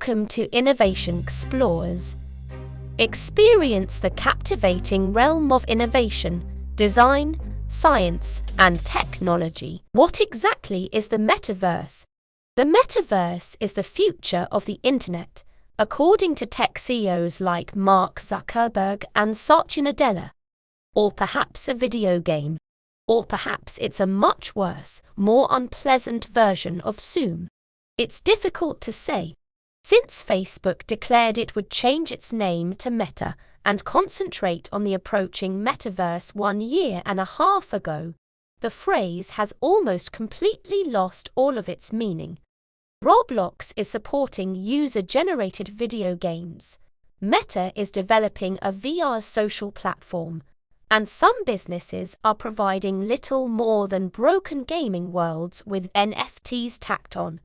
Welcome to Innovation Explorers. Experience the captivating realm of innovation, design, science, and technology. What exactly is the metaverse? The metaverse is the future of the internet, according to tech CEOs like Mark Zuckerberg and Satya Nadella. Or perhaps a video game. Or perhaps it's a much worse, more unpleasant version of Zoom. It's difficult to say. Since Facebook declared it would change its name to Meta and concentrate on the approaching metaverse 1.5 years ago, the phrase has almost completely lost all of its meaning. Roblox is supporting user-generated video games. Meta is developing a VR social platform, and some businesses are providing little more than broken gaming worlds with NFTs tacked on.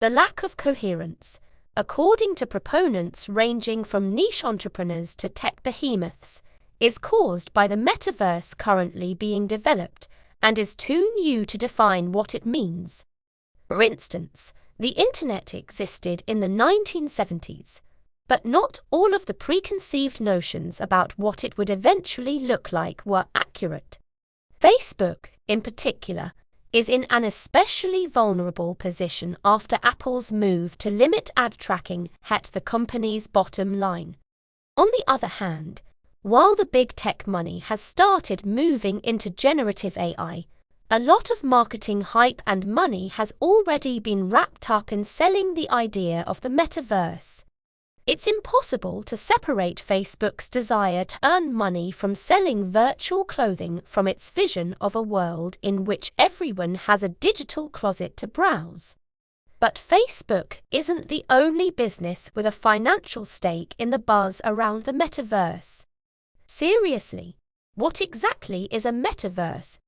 The lack of coherence, according to proponents ranging from niche entrepreneurs to tech behemoths, is caused by the metaverse currently being developed and is too new to define what it means. For instance, the internet existed in the 1970s, but not all of the preconceived notions about what it would eventually look like were accurate. Facebook, in particular, is in an especially vulnerable position after Apple's move to limit ad tracking hit the company's bottom line. On the other hand, while the big tech money has started moving into generative AI, a lot of marketing hype and money has already been wrapped up in selling the idea of the metaverse. It's impossible to separate Facebook's desire to earn money from selling virtual clothing from its vision of a world in which everyone has a digital closet to browse. But Facebook isn't the only business with a financial stake in the buzz around the metaverse. Seriously, what exactly is a metaverse?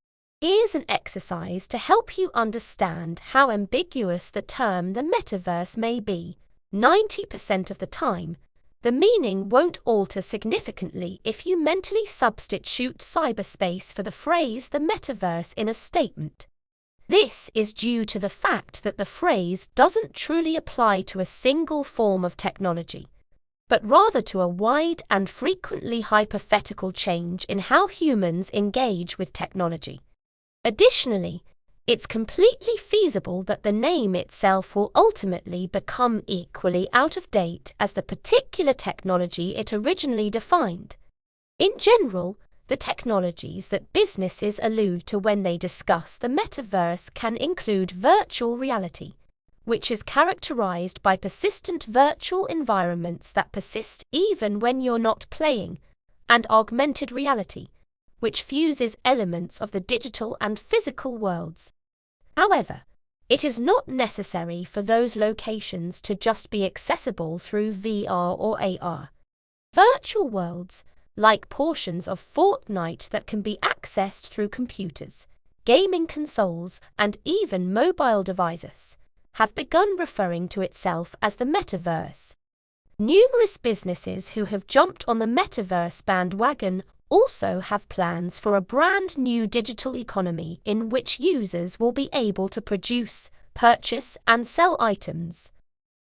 Here's an exercise to help you understand how ambiguous the term the metaverse may be. 90% of the time, the meaning won't alter significantly if you mentally substitute cyberspace for the phrase the metaverse in a statement. This is due to the fact that the phrase doesn't truly apply to a single form of technology, but rather to a wide and frequently hypothetical change in how humans engage with technology. Additionally, it's completely feasible that the name itself will ultimately become equally out of date as the particular technology it originally defined. In general, the technologies that businesses allude to when they discuss the metaverse can include virtual reality, which is characterized by persistent virtual environments that persist even when you're not playing, and augmented reality, which fuses elements of the digital and physical worlds. However, it is not necessary for those locations to just be accessible through VR or AR. Virtual worlds, like portions of Fortnite that can be accessed through computers, gaming consoles, and even mobile devices, have begun referring to itself as the metaverse. Numerous businesses who have jumped on the metaverse bandwagon also have plans for a brand new digital economy in which users will be able to produce, purchase, and sell items.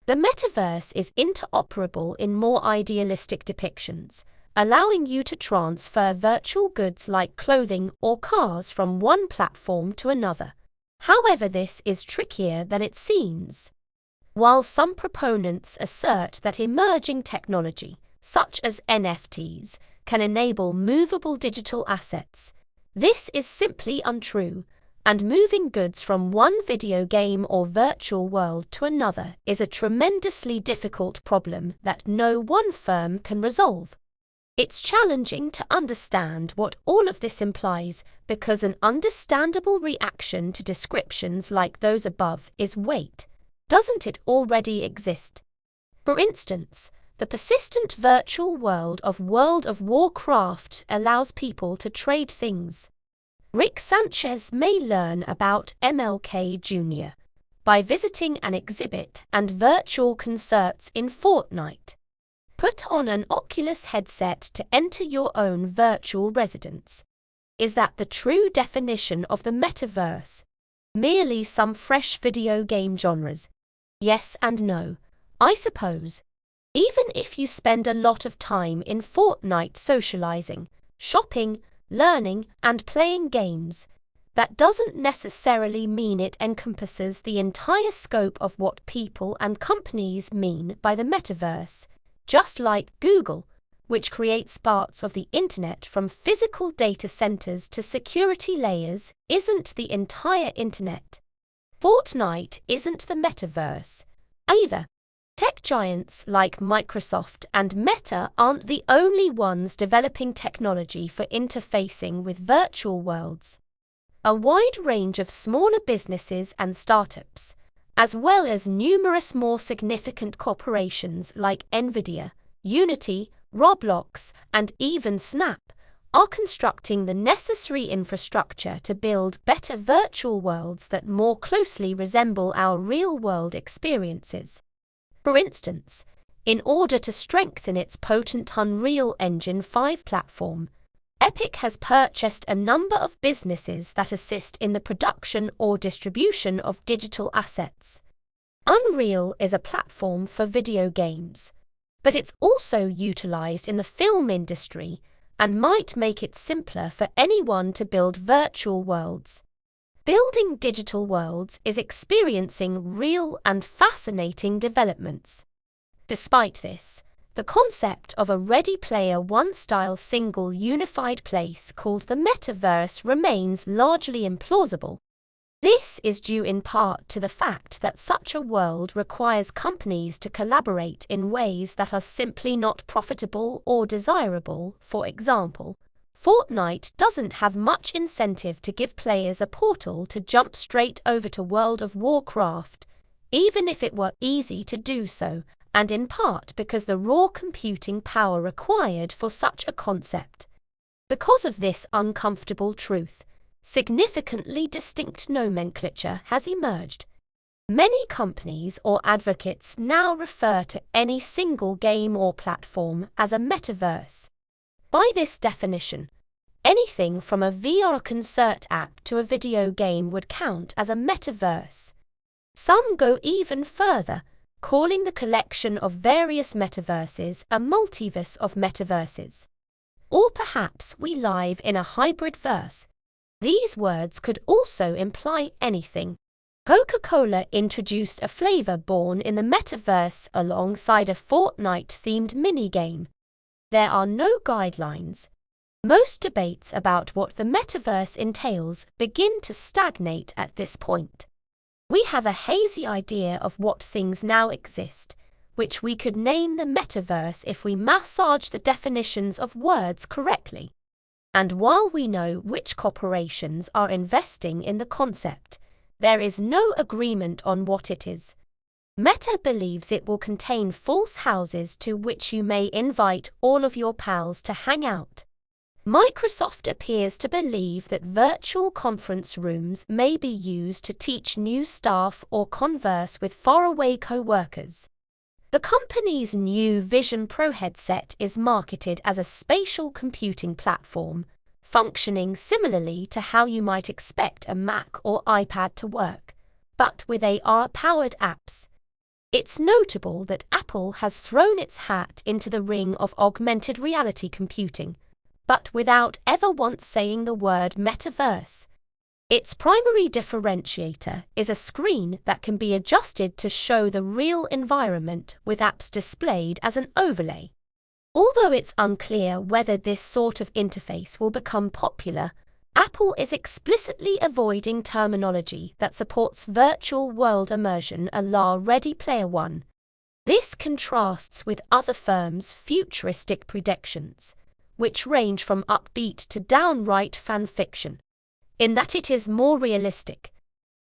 The metaverse is interoperable in more idealistic depictions, allowing you to transfer virtual goods like clothing or cars from one platform to another. However, this is trickier than it seems. While some proponents assert that emerging technology, such as NFTs, can enable movable digital assets, this is simply untrue, and moving goods from one video game or virtual world to another is a tremendously difficult problem that no one firm can resolve. It's challenging to understand what all of this implies because an understandable reaction to descriptions like those above is wait, doesn't it already exist? For instance, the persistent virtual world of World of Warcraft allows people to trade things. Rick Sanchez may learn about MLK Jr. by visiting an exhibit and virtual concerts in Fortnite. Put on an Oculus headset to enter your own virtual residence. Is that the true definition of the metaverse? Merely some fresh video game genres? Yes and no. I suppose. Even if you spend a lot of time in Fortnite socializing, shopping, learning, and playing games, that doesn't necessarily mean it encompasses the entire scope of what people and companies mean by the metaverse, just like Google, which creates parts of the internet from physical data centers to security layers, isn't the entire internet. Fortnite isn't the metaverse either. Tech giants like Microsoft and Meta aren't the only ones developing technology for interfacing with virtual worlds. A wide range of smaller businesses and startups, as well as numerous more significant corporations like Nvidia, Unity, Roblox, and even Snap, are constructing the necessary infrastructure to build better virtual worlds that more closely resemble our real-world experiences. For instance, in order to strengthen its potent Unreal Engine 5 platform, Epic has purchased a number of businesses that assist in the production or distribution of digital assets. Unreal is a platform for video games, but it's also utilized in the film industry and might make it simpler for anyone to build virtual worlds. Building digital worlds is experiencing real and fascinating developments. Despite this, the concept of a Ready Player One-style single unified place called the Metaverse remains largely implausible. This is due in part to the fact that such a world requires companies to collaborate in ways that are simply not profitable or desirable. For example, Fortnite doesn't have much incentive to give players a portal to jump straight over to World of Warcraft, even if it were easy to do so, and in part because the raw computing power required for such a concept. Because of this uncomfortable truth, significantly distinct nomenclature has emerged. Many companies or advocates now refer to any single game or platform as a metaverse. By this definition, anything from a VR concert app to a video game would count as a metaverse. Some go even further, calling the collection of various metaverses a multiverse of metaverses. Or perhaps we live in a hybrid verse. These words could also imply anything. Coca-Cola introduced a flavor born in the metaverse alongside a Fortnite-themed minigame. There are no guidelines. Most debates about what the metaverse entails begin to stagnate at this point. We have a hazy idea of what things now exist, which we could name the metaverse if we massage the definitions of words correctly. And while we know which corporations are investing in the concept, there is no agreement on what it is. Meta believes it will contain false houses to which you may invite all of your pals to hang out. Microsoft appears to believe that virtual conference rooms may be used to teach new staff or converse with faraway co-workers. The company's new Vision Pro headset is marketed as a spatial computing platform, functioning similarly to how you might expect a Mac or iPad to work, but with AR-powered apps. It's notable that Apple has thrown its hat into the ring of augmented reality computing, but without ever once saying the word metaverse. Its primary differentiator is a screen that can be adjusted to show the real environment with apps displayed as an overlay. Although it's unclear whether this sort of interface will become popular, Apple is explicitly avoiding terminology that supports virtual world immersion a la Ready Player One. This contrasts with other firms' futuristic predictions, which range from upbeat to downright fan fiction, in that it is more realistic.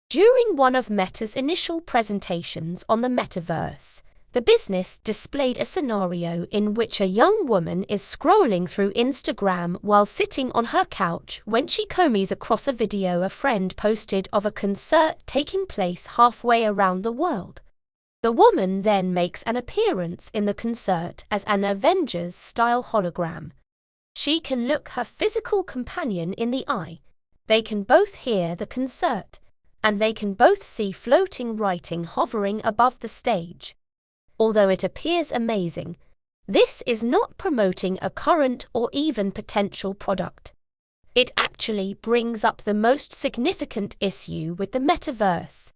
During one of Meta's initial presentations on the metaverse, the business displayed a scenario in which a young woman is scrolling through Instagram while sitting on her couch when she combs across a video a friend posted of a concert taking place halfway around the world. The woman then makes an appearance in the concert as an Avengers-style hologram. She can look her physical companion in the eye, they can both hear the concert, and they can both see floating writing hovering above the stage. Although it appears amazing, this is not promoting a current or even potential product. It actually brings up the most significant issue with the metaverse.